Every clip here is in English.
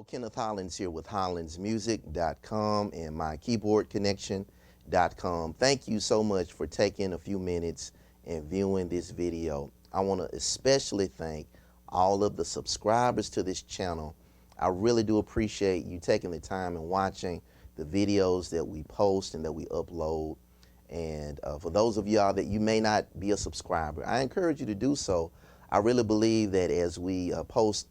Hello, Kenneth Hollins here with HollinsMusic.com and my keyboardconnection.com. Thank you so much for taking a few minutes and viewing this video. I want to especially thank all of the subscribers to this channel. I really do appreciate you taking the time and watching the videos that we post and that we upload. And for those of y'all that you may not be a subscriber, I encourage you to do so. I really believe that as we post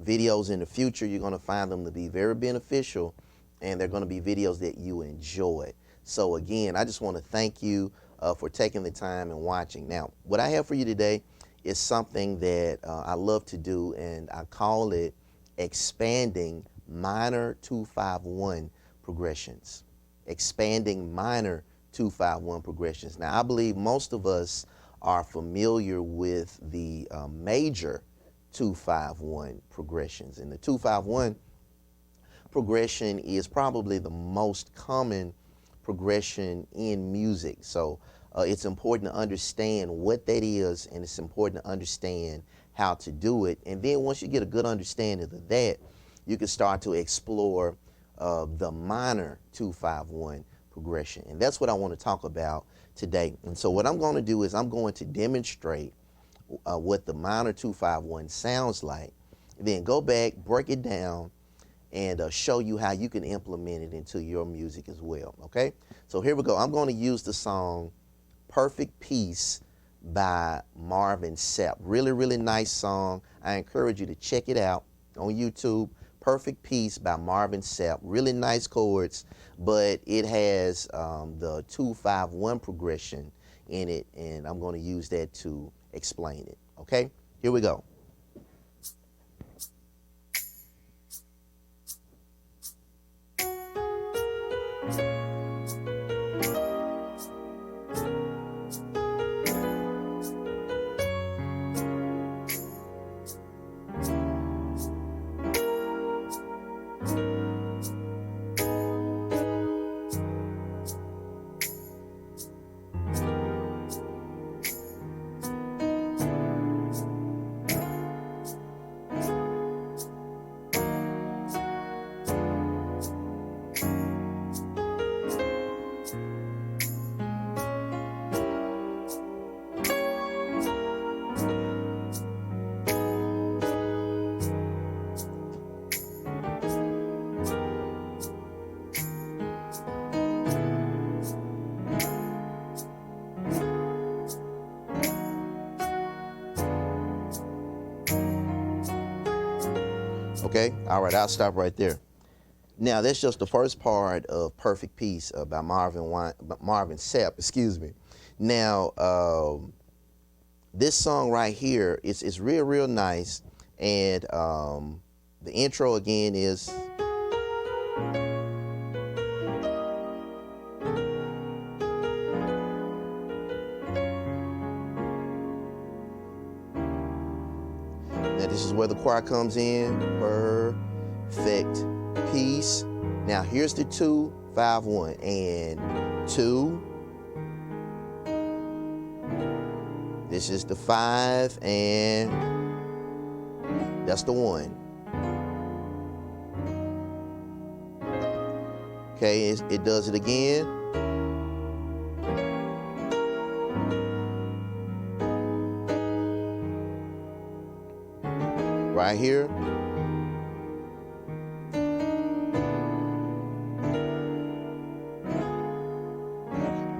videos in the future, you're going to find them to be very beneficial, and they're going to be videos that you enjoy. So again, I just want to thank you for taking the time and watching. Now, what I have for you today is something that I love to do, and I call it expanding minor 2-5-1 progressions. Expanding minor 2-5-1 progressions. Now, I believe most of us are familiar with the major 2-5-1 progressions, and the 2-5-1 progression is probably the most common progression in music. So it's important to understand what that is, and it's important to understand how to do it. And then once you get a good understanding of that, you can start to explore the minor 2-5-1 progression, and that's what I want to talk about today. And so what I'm going to do is I'm going to demonstrate what the minor 2-5-1 sounds like, then go back, break it down, and show you how you can implement it into your music as well. Okay, so here we go. I'm going to use the song Perfect Peace by Marvin Sapp. Really nice song. I encourage you to check it out on YouTube. Perfect Peace by Marvin Sapp. Really nice chords, but it has the 2-5-1 progression in it, and I'm going to use that to explain it. Okay, here we go. Okay, all right, I'll stop right there. Now, that's just the first part of Perfect Peace by Marvin Sapp, excuse me. Now, this song right here is real nice, and the intro again is now this is where the choir comes in. Perfect Peace. Now here's the 2-5-1 and 2. This is the 5, and that's the 1. Okay, it does it again. Right here.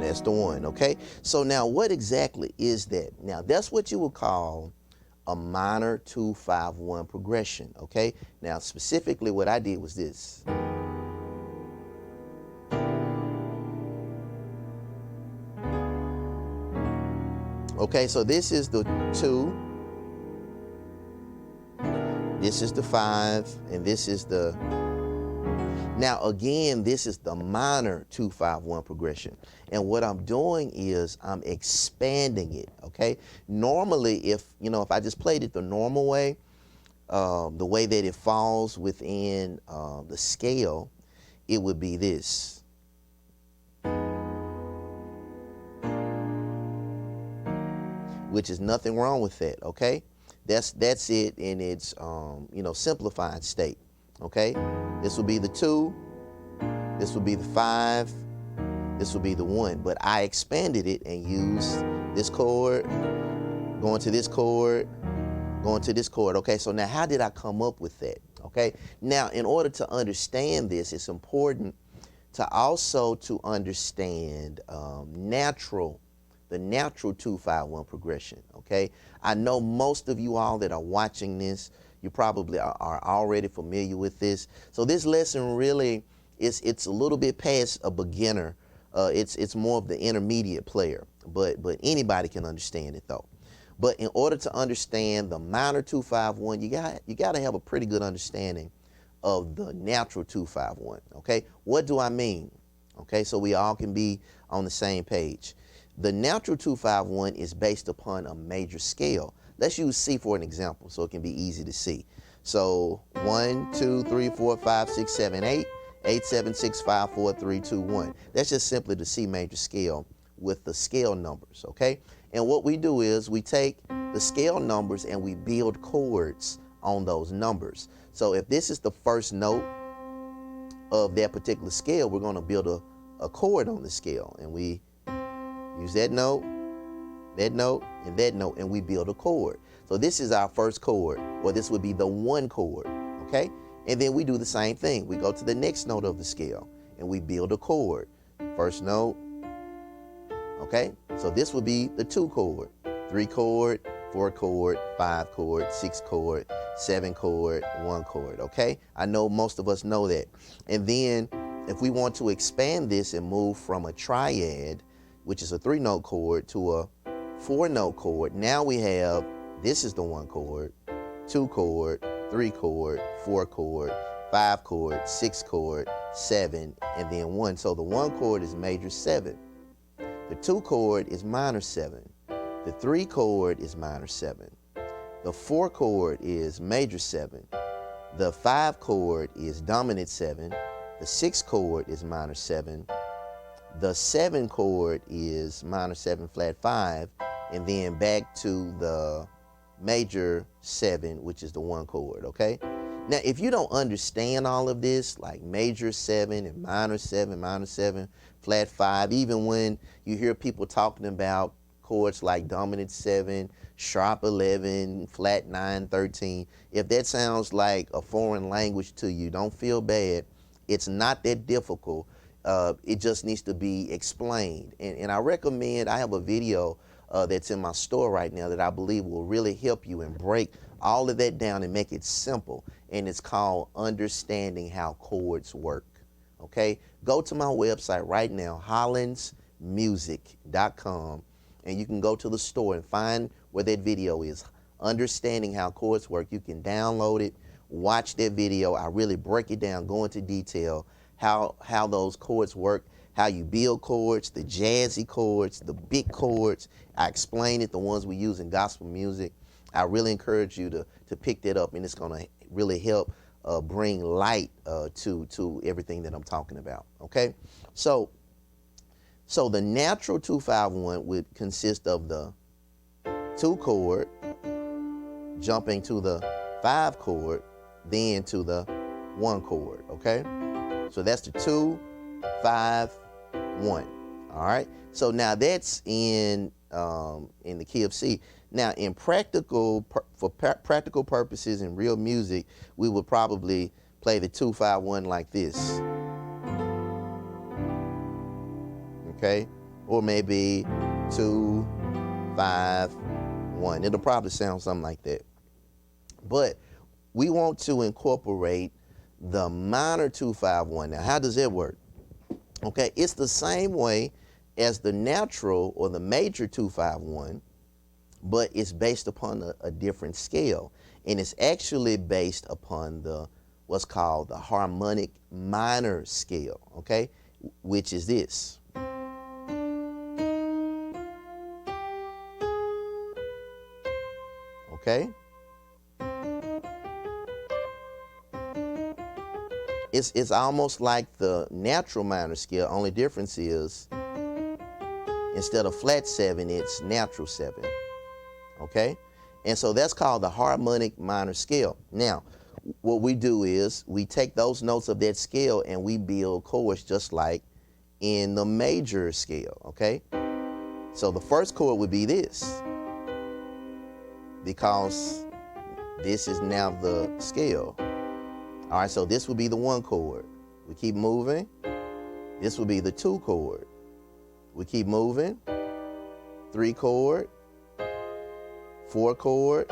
That's the 1, okay? So now what exactly is that? Now that's what you would call a minor 2-5-1 progression, okay? Now specifically what I did was this. Okay, so this is the 2, this is the 5, and this is the... Now again, this is the minor 2-5-1 progression. And what I'm doing is I'm expanding it, okay? Normally, if I just played it the normal way, the way that it falls within the scale, it would be this. Which is nothing wrong with that, okay? That's it in its simplified state. okay? This would be the 2, this would be the 5, this would be the 1, but I expanded it and used this chord, going to this chord, going to this chord, okay? So now how did I come up with that, okay? Now, in order to understand this, it's important to also to understand the natural 2-5-1 progression, okay? I know most of you all that are watching this, you probably are already familiar with this. So this lesson really it's a little bit past a beginner. It's more of the intermediate player, but anybody can understand it though. But in order to understand the minor 2-5-1, you got to have a pretty good understanding of the natural 2-5-1, okay? What do I mean? Okay, so we all can be on the same page. The natural 2-5-1 is based upon a major scale. Let's use C for an example so it can be easy to see. So 1, 2, 3, 4, 5, 6, 7, 8, 8, 7, 6, 5, 4, 3, 2, 1. That's just simply the C major scale with the scale numbers, okay? And what we do is we take the scale numbers and we build chords on those numbers. So if this is the first note of that particular scale, we're going to build a chord on the scale, and we use that note, and that note, and we build a chord. So this is our first chord, or this would be the 1 chord, okay? And then we do the same thing. We go to the next note of the scale, and we build a chord. First note, okay? So this would be the 2 chord, 3 chord, 4 chord, 5 chord, 6 chord, 7 chord, 1 chord, okay? I know most of us know that. And then if we want to expand this and move from a triad, which is a 3-note chord, to a 4-note chord, now we have, this is the 1 chord, 2 chord, 3 chord, 4 chord, 5 chord, 6 chord, 7, and then 1. So the 1 chord is major 7. The 2 chord is minor 7. The 3 chord is minor 7. The 4 chord is major 7. The 5 chord is dominant 7. The 6 chord is minor 7. The 7 chord is minor 7 flat 5, and then back to the major 7, which is the 1 chord, okay? Now, if you don't understand all of this, like major 7 and minor 7, flat 5, even when you hear people talking about chords like dominant 7, sharp 11, flat 9, 13, if that sounds like a foreign language to you, don't feel bad. It's not that difficult. It just needs to be explained. And I recommend, I have a video that's in my store right now that I believe will really help you and break all of that down and make it simple. And it's called Understanding How Chords Work. Okay? Go to my website right now, hollandsmusic.com, and you can go to the store and find where that video is, Understanding How Chords Work. You can download it, watch that video. I really break it down, go into detail, how those chords work, how you build chords, the jazzy chords, the big chords. I explain it, the ones we use in gospel music. I really encourage you to pick that up, and it's going to really help bring light to everything that I'm talking about, okay? So the natural 2-5-1 would consist of the 2 chord, jumping to the 5 chord, then to the 1 chord, okay? So that's the 2, 5, 1, all right? So now that's in the key of C. Now, in practical purposes in real music, we would probably play the 2-5-1 like this, okay? Or maybe 2, 5, 1. It'll probably sound something like that. But we want to incorporate the minor 2-5-1. Now, how does that work? Okay, it's the same way as the natural or the major 2-5-1, but it's based upon a different scale. And it's actually based upon what's called the harmonic minor scale, okay, which is this. Okay? It's almost like the natural minor scale, only difference is instead of flat 7, it's natural 7. Okay? And so that's called the harmonic minor scale. Now, what we do is we take those notes of that scale and we build chords just like in the major scale, okay? So the first chord would be this, because this is now the scale. All right, so this would be the 1 chord. We keep moving. This would be the 2 chord. We keep moving. 3 chord, 4 chord,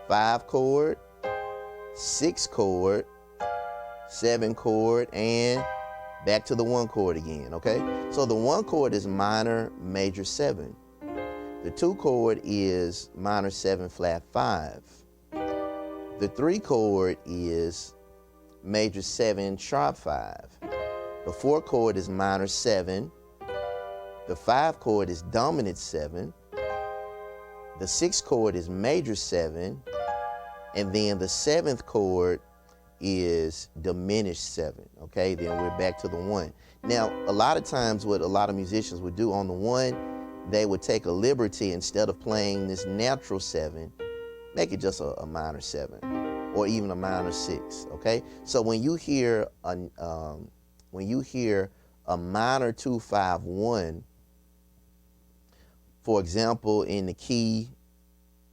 5 chord, 6 chord, 7 chord, and back to the 1 chord again, okay? So the 1 chord is minor, major 7. The 2 chord is minor 7, flat 5. The 3 chord is major 7, sharp 5. The 4 chord is minor 7. The 5 chord is dominant 7. The 6 chord is major 7. And then the 7th chord is diminished 7, okay? Then we're back to the 1. Now, a lot of times what a lot of musicians would do on the 1, they would take a liberty. Instead of playing this natural 7, make it just a minor 7 or even a minor 6, okay? So when you hear a minor 2-5-1, for example, in the key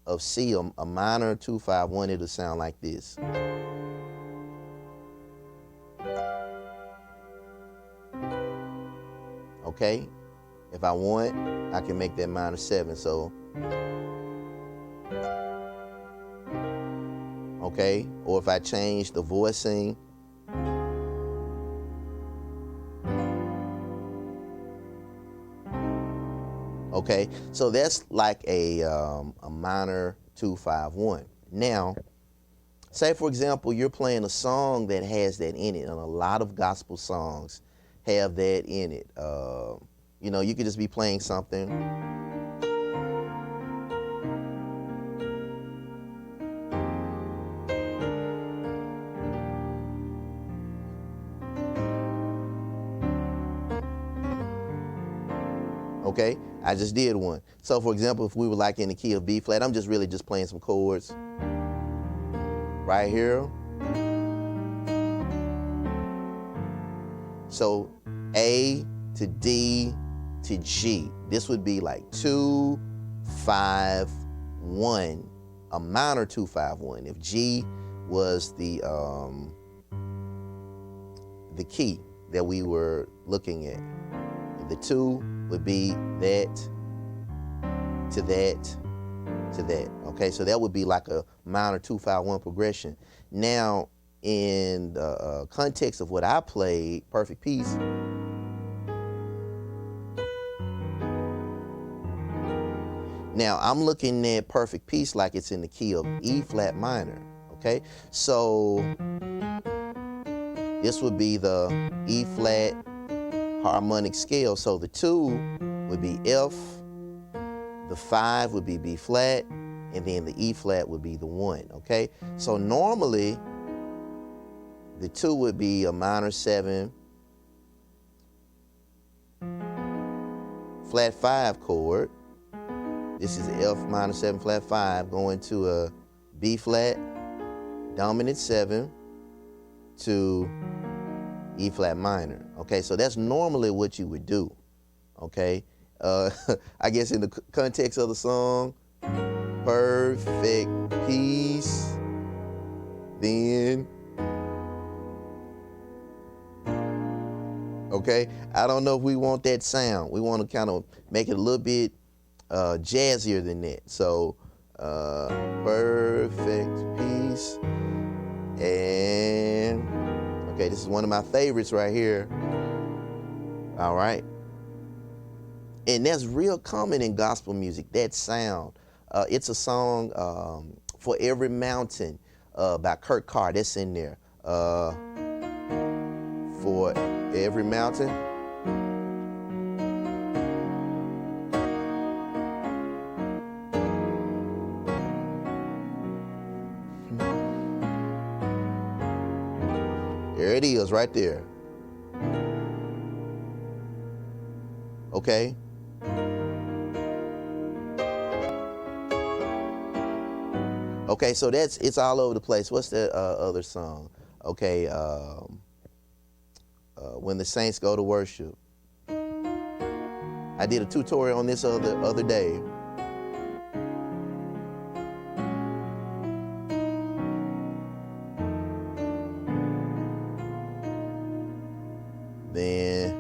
of C, a minor 2-5-1, it'll sound like this. Okay? If I want, I can make that minor 7. So, okay? Or if I change the voicing, okay? So that's like a minor 2-5-1. Now, say for example, you're playing a song that has that in it, and a lot of gospel songs have that in it. You know, you could just be playing something. Okay, I just did one. So for example, if we were like in the key of B flat, I'm just really just playing some chords right here. So A to D to G. This would be like 2-5-1, a minor 2-5-1. If G was the key that we were looking at, the 2 would be that to that to that. Okay, so that would be like a minor 2-5-1 progression. Now, in the context of what I played, Perfect Peace, now I'm looking at Perfect Peace like it's in the key of E flat minor. Okay, so this would be the E flat harmonic scale. So the 2 would be F, the 5 would be B flat, and then the E flat would be the 1. Okay, so normally the 2 would be a minor 7, flat 5 chord. This is F minor 7, flat 5, going to a B flat, dominant 7, to E flat minor. Okay, so that's normally what you would do. Okay, I guess in the context of the song, Perfect Peace, then, okay, I don't know if we want that sound. We want to kind of make it a little bit jazzier than that. So Perfect Peace, and okay, this is one of my favorites right here. All right, and that's real common in gospel music, that sound. It's a song, For Every Mountain, by Kurt Carr. That's in there. For Every Mountain. There it is, right there. Okay. Okay, so it's all over the place. What's that other song? Okay, when the saints go to worship. I did a tutorial on this other day. Then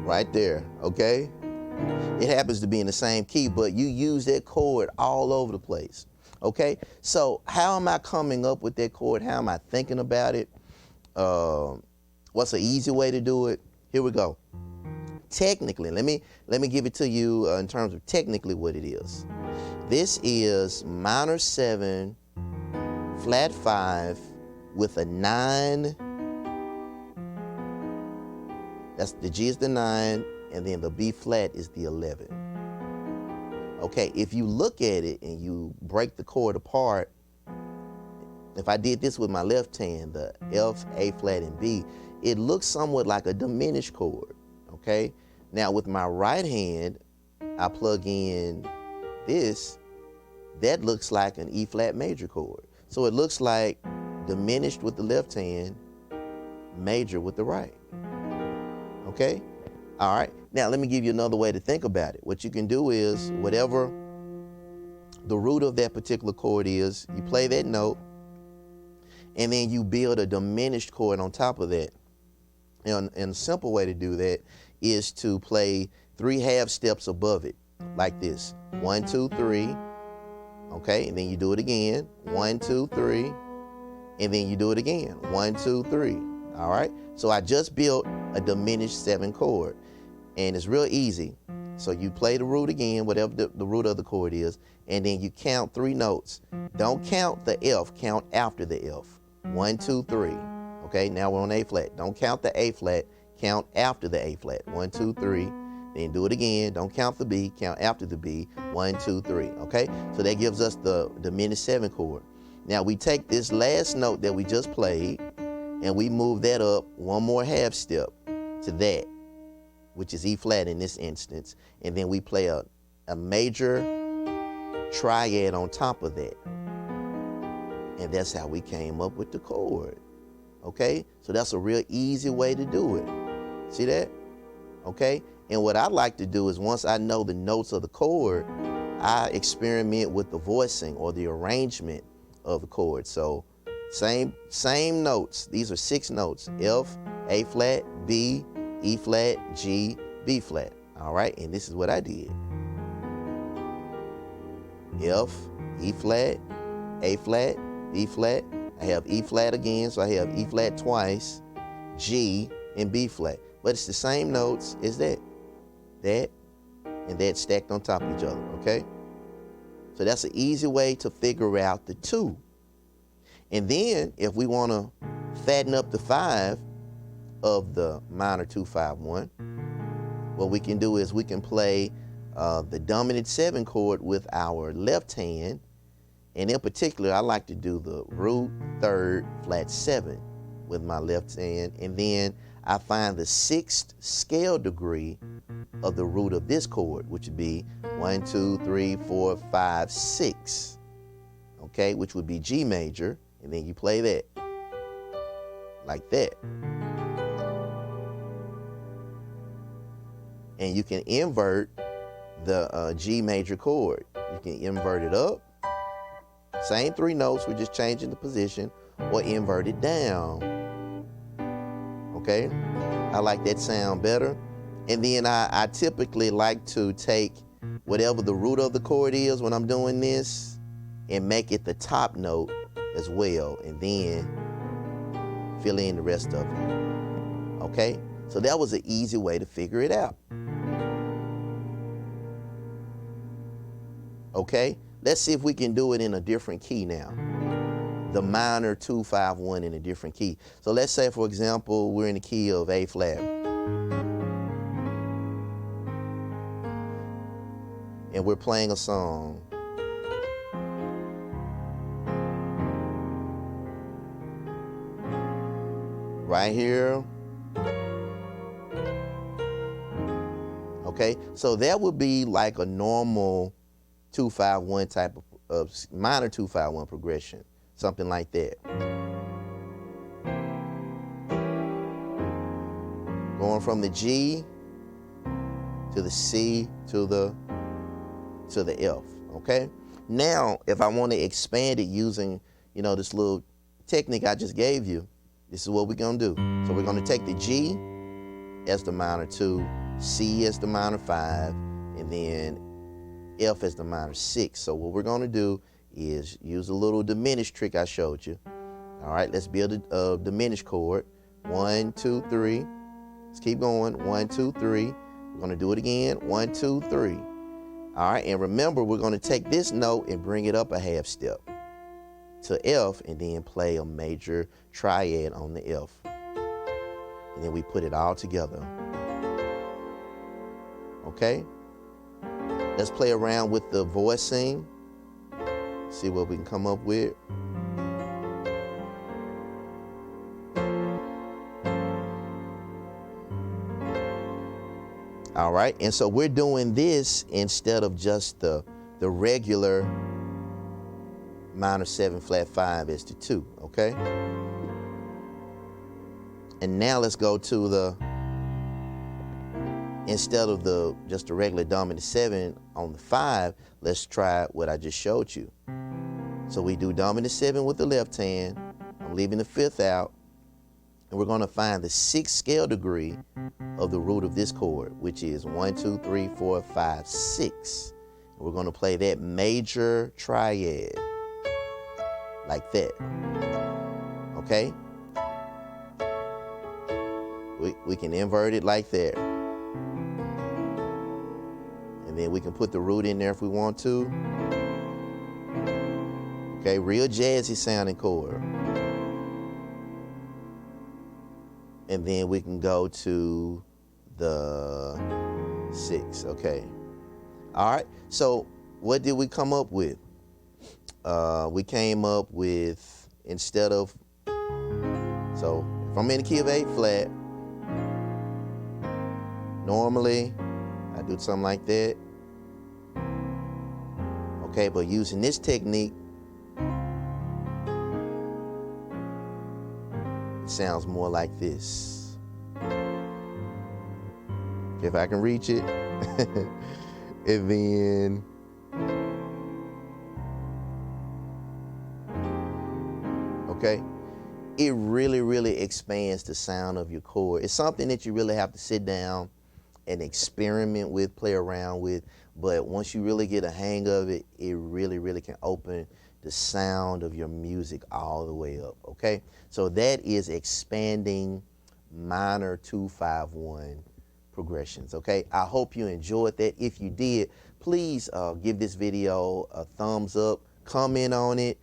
right there, okay? It happens to be in the same key, but you use that chord all over the place, okay? So how am I coming up with that chord? How am I thinking about it? What's an easy way to do it? Here we go. Technically, let me give it to you in terms of technically what it is. This is minor 7, flat 5 with a 9. That's the G is the 9, and then the B flat is the 11. Okay, if you look at it and you break the chord apart, if I did this with my left hand, the F, A flat, and B, it looks somewhat like a diminished chord, okay? Now with my right hand, I plug in this, that looks like an E flat major chord. So it looks like diminished with the left hand, major with the right, okay? All right, now let me give you another way to think about it. What you can do is whatever the root of that particular chord is, you play that note, and then you build a diminished chord on top of that. And a simple way to do that is to play 3 half steps above it, like this. 1, 2, 3, okay, and then you do it again. 1, 2, 3, and then you do it again. 1, 2, 3, all right? So I just built a diminished 7 chord, and it's real easy. So you play the root again, whatever the root of the chord is, and then you count 3 notes. Don't count the F, count after the F. 1, 2, 3. Okay, now we're on A flat. Don't count the A flat, count after the A flat. 1, 2, 3. Then do it again. Don't count the B, count after the B. 1, 2, 3. Okay, so that gives us the diminished 7 chord. Now we take this last note that we just played, and we move that up 1 more half step to that, which is E flat in this instance, and then we play a major triad on top of that. And that's how we came up with the chord. Okay, so that's a real easy way to do it. See that? Okay, and what I like to do is once I know the notes of the chord, I experiment with the voicing or the arrangement of the chord. So same notes. These are 6 notes: F, A flat, B, E flat, G, B flat. All right, and this is what I did. F, E flat, A flat, B flat. I have E flat again, so I have E flat twice, G, and B flat. But it's the same notes as that, and that stacked on top of each other, okay? So that's an easy way to figure out the 2. And then if we want to fatten up the 5 of the minor 2, 5, 1, what we can do is we can play the dominant 7 chord with our left hand. And in particular, I like to do the root 3rd flat 7 with my left hand. And then I find the 6th scale degree of the root of this chord, which would be 1, 2, 3, 4, 5, 6. Okay, which would be G major. And then you play that like that. And you can invert the G major chord. You can invert it up. Same 3 notes, we're just changing the position, or invert it down. Okay, I like that sound better. And then I typically like to take whatever the root of the chord is when I'm doing this and make it the top note as well, and then fill in the rest of it. Okay, so that was an easy way to figure it out. Okay, let's see if we can do it in a different key now. the minor 2-5-1 in a different key. So let's say, for example, we're in the key of A flat. And we're playing a song. Right here. Okay, so that would be like a normal 2-5-1 type of minor 2-5-1 progression, something like that. Going from the G to the C to the F. Okay. Now, if I want to expand it using, this little technique I just gave you, this is what we're gonna do. So we're gonna take the G as the minor 2, C as the minor 5, and then F as the minor 6. So what we're gonna do is use a little diminished trick I showed you. All right, let's build a diminished chord. 1, 2, 3. Let's keep going. 1, 2, 3. We're gonna do it again. 1, 2, 3. All right, and remember, we're gonna take this note and bring it up a half step to F, and then play a major triad on the F. And then we put it all together. Okay? Let's play around with the voicing. See what we can come up with. All right, and so we're doing this instead of just the regular minor 7 flat 5 as the 2, okay? And now let's go to the, instead of just the regular dominant 7 on the 5, let's try what I just showed you. So we do dominant 7 with the left hand. I'm leaving the 5th out, and we're going to find the 6th scale degree of the root of this chord, which is 1, 2, 3, 4, 5, 6. And we're going to play that major triad like that. Okay? We can invert it like that. And then we can put the root in there if we want to. Okay, real jazzy sounding chord. And then we can go to the 6, okay. All right, so what did we come up with? We came up with, instead of, so if I'm in the key of A flat, normally I do something like that. Okay, but using this technique, it sounds more like this. If I can reach it. And then okay, it really expands the sound of your chord. It's something that you really have to sit down and experiment with, play around with. But once you really get a hang of it, it really can open the sound of your music all the way up, okay? So that is expanding minor 2-5-1 progressions, okay? I hope you enjoyed that. If you did, please give this video a thumbs up, comment on it,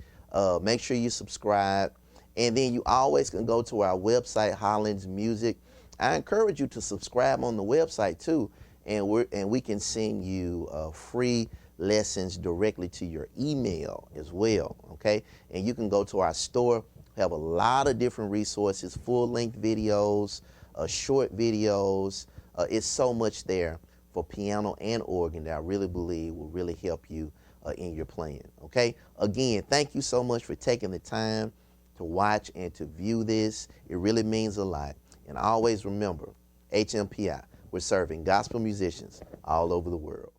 make sure you subscribe, and then you always can go to our website, Holland's Music. I encourage you to subscribe on the website too, and we can send you free lessons directly to your email as well, okay? And you can go to our store. We have a lot of different resources, full-length videos, short videos. It's so much there for piano and organ that I really believe will really help you in your playing, okay? Again, thank you so much for taking the time to watch and to view this. It really means a lot. And always remember, HMPI, we're serving gospel musicians all over the world.